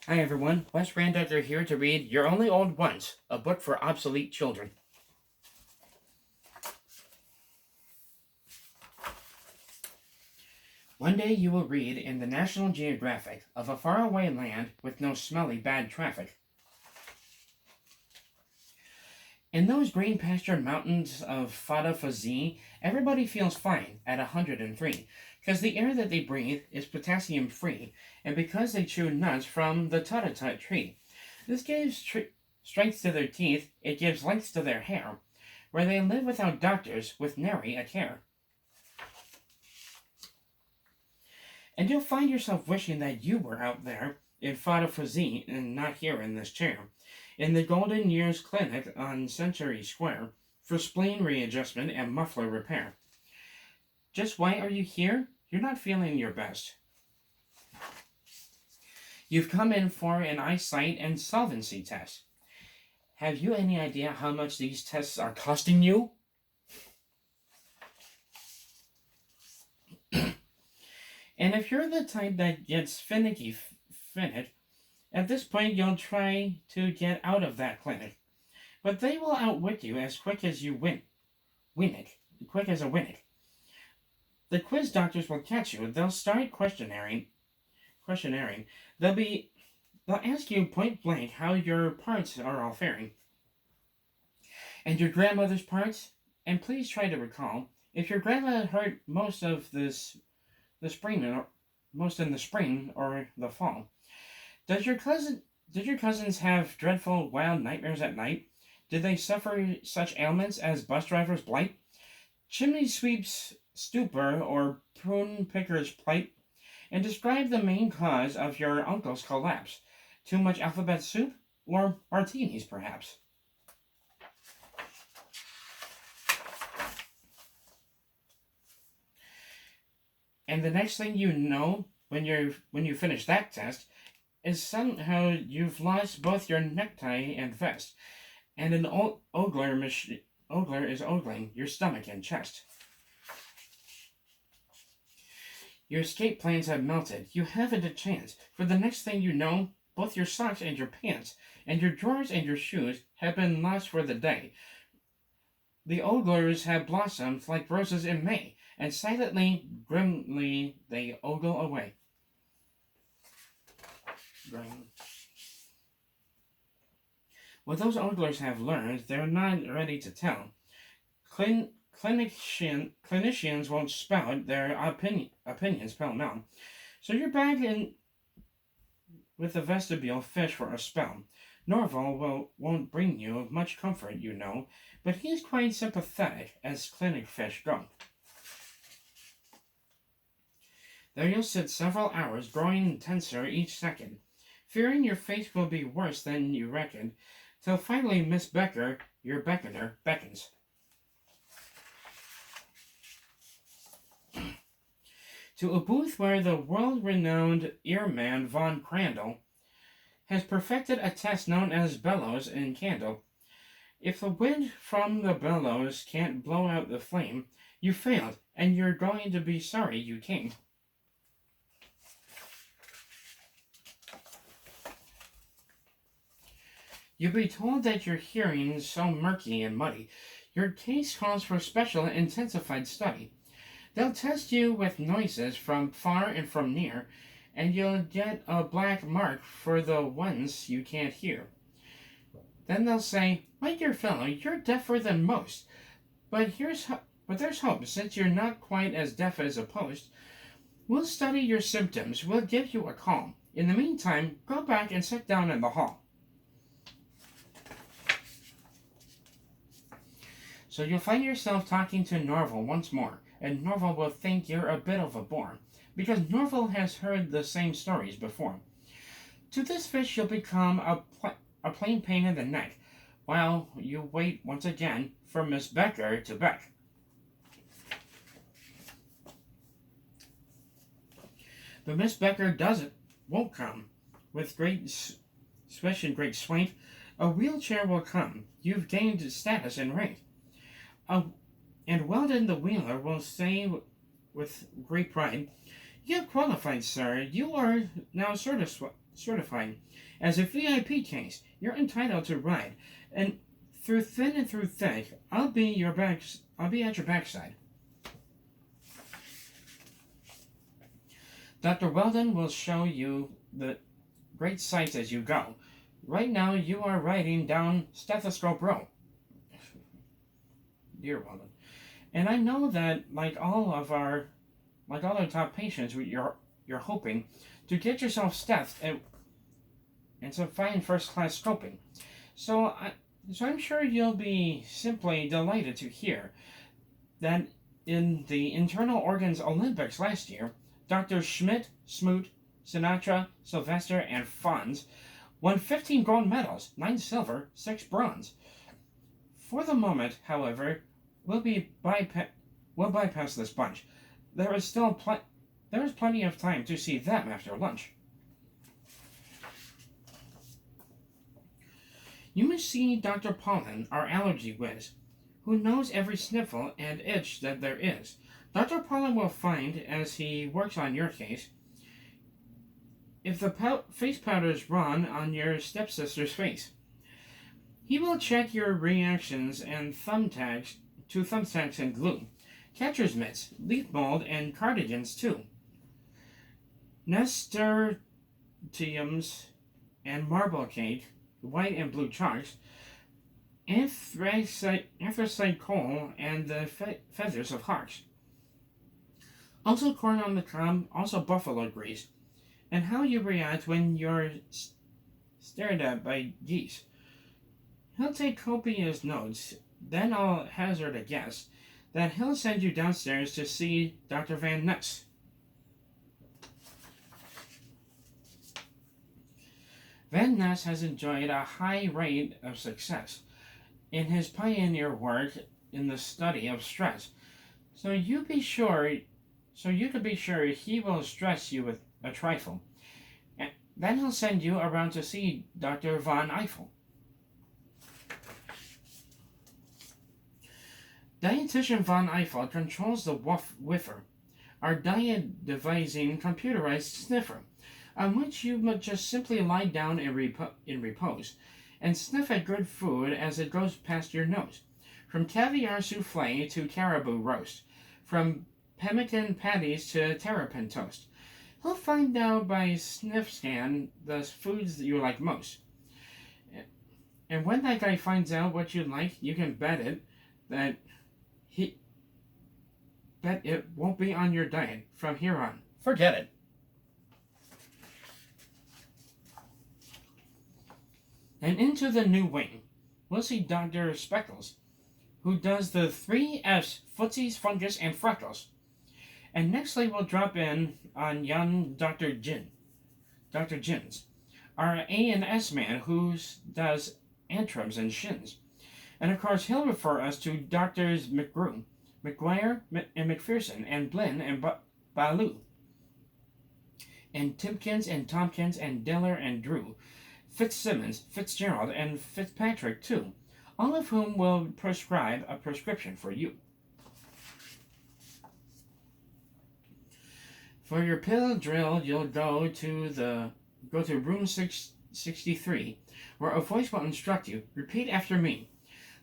Hi everyone, Wes Randucker here to read You're Only Old Once, a book for obsolete children. One day you will read in the National Geographic of a faraway land with no smelly bad traffic. In those green pastured mountains of Fada Fazi, everybody feels fine at 103, because the air that they breathe is potassium free, and because they chew nuts from the tut tree. This gives strength to their teeth, it gives length to their hair, where they live without doctors, with nary a care. And you'll find yourself wishing that you were out there in Fada Fazi and not here in this chair, in the Golden Years Clinic on Century Square, for spleen readjustment and muffler repair. Just why are you here? You're not feeling your best. You've come in for an eyesight and solvency test. Have you any idea how much these tests are costing you? And if you're the type that gets finicky at this point you'll try to get out of that clinic. But they will outwit you as quick as you win it. Quick as a win it. The quiz doctors will catch you. They'll start questioning. They'll ask you point blank how your parts are all faring. And your grandmother's parts? And please try to recall, if your grandma hurt most in the spring or the fall. Did your cousins have dreadful wild nightmares at night? Did they suffer such ailments as bus driver's blight, chimney sweep's stupor, or prune picker's plight? And describe the main cause of your uncle's collapse. Too much alphabet soup? Or martinis, perhaps? And the next thing you know, when you finish that test, is somehow you've lost both your necktie and vest, and an ogler is ogling your stomach and chest. Your escape plans have melted. You haven't a chance. For the next thing you know, both your socks and your pants, and your drawers and your shoes have been lost for the day. The oglers have blossomed like roses in May, and silently, grimly, they ogle away. What those oglers have learned, they're not ready to tell. Clinicians won't spout their opinions pell-mell. So you're back in with the vestibule fish for a spell. Norval won't bring you much comfort, you know, but he's quite sympathetic as clinic fish go. There you'll sit several hours, growing tenser each second, fearing your face will be worse than you reckoned, till finally Miss Becker, your beckoner, beckons. To a booth where the world-renowned earman Von Crandall has perfected a test known as bellows in candle. If the wind from the bellows can't blow out the flame, you failed, and you're going to be sorry you came. You'll be told that your hearing is so murky and muddy, your case calls for special intensified study. They'll test you with noises from far and from near, and you'll get a black mark for the ones you can't hear. Then they'll say, "My dear fellow, you're deafer than most, but there's hope, since you're not quite as deaf as a post. We'll study your symptoms, we'll give you a call. In the meantime, go back and sit down in the hall." So you'll find yourself talking to Norval once more, and Norval will think you're a bit of a bore, because Norval has heard the same stories before. To this fish you'll become a plain pain in the neck, while you wait once again for Miss Becker to beck. But Miss Becker won't come. With great swish and great swank, a wheelchair will come. You've gained status and rank. And Weldon the Wheeler will say with great pride, You have qualified, sir. You are now certified as a VIP case. You're entitled to ride, and through thin and through thick, I'll be I'll be at your backside. Dr. Weldon will show you the great sights as you go. Right now, you are riding down Stethoscope Row. Dear Weldon. And I know that, like all our top patients, you're hoping to get yourself stephed and some fine first-class scoping. So I'm sure you'll be simply delighted to hear that in the Internal Organs Olympics last year, Dr. Schmidt, Smoot, Sinatra, Sylvester, and Fonz won 15 gold medals, 9 silver, 6 bronze. For the moment, however, we'll bypass this bunch. There is plenty of time to see them after lunch. You must see Dr. Pollen, our allergy whiz, who knows every sniffle and itch that there is. Dr. Pollen will find, as he works on your case, if the face powder is wrong on your stepsister's face. He will check your reactions and thumbtacks and glue, catcher's mitts, leaf mold, and cardigans too. Nasturtiums and marble cake, white and blue chalks, anthracite coal, and the feathers of hawks. Also corn on the cob, also buffalo grease, and how you react when you're stared at by geese. He'll take copious notes, then I'll hazard a guess that he'll send you downstairs to see Dr. Van Ness. Van Ness has enjoyed a high rate of success in his pioneer work in the study of stress, so you can be sure he will stress you with a trifle. And then he'll send you around to see Dr. Von Eiffel. Dietitian Von Eiffel controls the Whiffer, our diet-devising computerized sniffer, on which you must just simply lie down in repose and sniff at good food as it goes past your nose, from caviar souffle to caribou roast, from pemmican patties to terrapin toast. He'll find out by sniff scan the foods that you like most. And when that guy finds out what you like, you can bet it won't be on your diet from here on. Forget it. And into the new wing, we'll see Dr. Speckles, who does the 3 F's, footsies, fungus, and freckles. And nextly we'll drop in on young Dr. Jins, our A&S man who does antrums and shins. And of course he'll refer us to Doctors McGrew, McGuire, and McPherson, and Blinn, and Ballou, and Timpkins, and Tompkins, and Diller, and Drew, Fitzsimmons, Fitzgerald, and Fitzpatrick too, all of whom will prescribe a prescription for you. For your pill drill, you'll go to room 663, where a voice will instruct you. Repeat after me.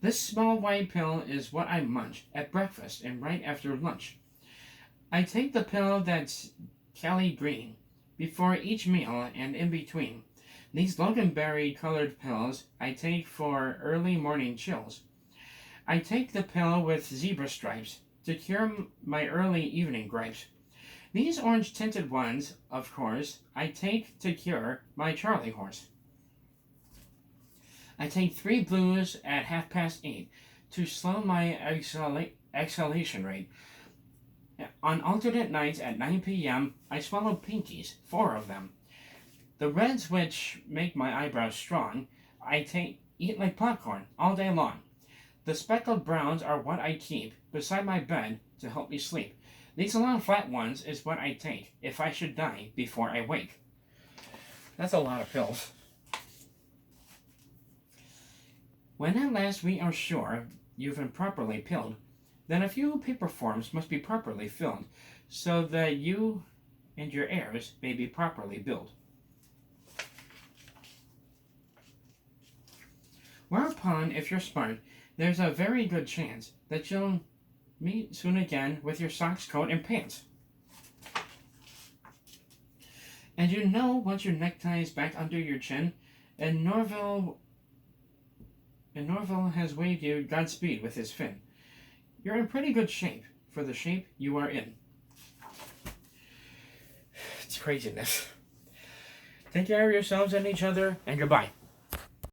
This small white pill is what I munch at breakfast and right after lunch. I take the pill that's Cali green before each meal and in between. These loganberry-colored pills I take for early morning chills. I take the pill with zebra stripes to cure my early evening gripes. These orange-tinted ones, of course, I take to cure my Charlie horse. I take 3 blues at 8:30 to slow my exhalation rate. On alternate nights at 9 p.m., I swallow pinkies, 4 of them. The reds, which make my eyebrows strong, I eat like popcorn all day long. The speckled browns are what I keep beside my bed to help me sleep. These long flat ones is what I take if I should die before I wake. That's a lot of pills. When at last we are sure you've been properly pilled, then a few paper forms must be properly filled, so that you and your heirs may be properly built. Whereupon, if you're smart, there's a very good chance that you'll meet soon again with your socks, coat, and pants. And you know, once your necktie is back under your chin, and Norville has waved you Godspeed with his fin, you're in pretty good shape for the shape you are in. It's craziness. Take care of yourselves and each other, and goodbye.